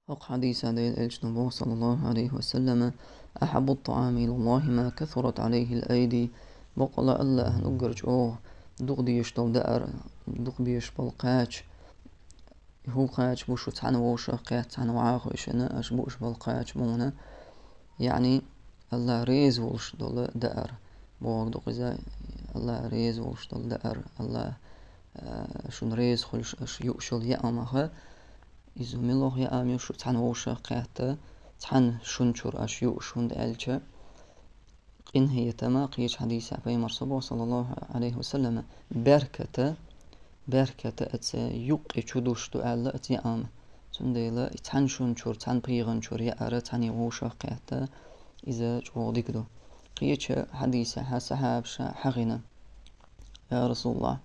حق حديث هذا النبي صلى الله عليه وسلم أحب الطعام إلى الله ما كثرت عليه الأيدي بقول الله نقرج دغدي يشتل دأر دغبي يشبل قاج هو قاج بوشو تحن ووش قاج تحن وعاق وشنا أش بوش بالقاج مونا يعني الله ريز وش دول دأر بوق دغزا الله ريز وش دول دأر الله شون ريز خلش أش يؤشل يأمها إذا ملوه يا أمي شو تحن ووش قاعدة تحن شنشر أشياء شون دالشة إن هي تما قيش حديث عبي مرصبه صلى الله عليه وسلم بركة أت يق يشدوش دال أت يا أم سنديلا تحن شنشر تحن بيغنشر يا أرى تحن ووش قاعدة إذا جودي كده قيش حديث حسحاب حغنا يا رسول الله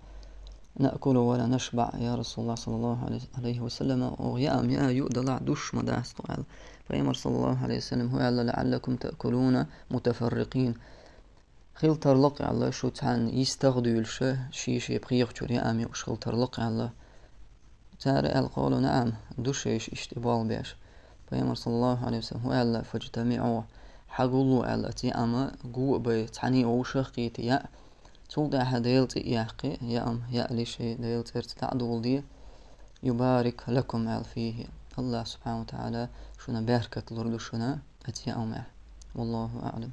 نأكل ولا نشبع يا رسول الله صلى الله عليه وسلم ويأم يا يؤدلع دوش مداس طوال فيمر صلى الله عليه وسلم هو على لعلكم تأكلون متفرقين خيل ترلق على شو تان يستغدو الشه شي بغيغتور يأم يوشغل ترلق على تاري القول نعم دوش اشتبال بيش فيمر صلى الله عليه وسلم هو على فاجتمعوا حقولوا على تيأم قوة بيتعني وشغيتي يأ تول ده هديلت يحقي يا ليش ديلت ارتدعدول دي يبارك لكم على فيه الله سبحانه وتعالى شنا باركة الأرض شنا أتيا أمه والله أعلم.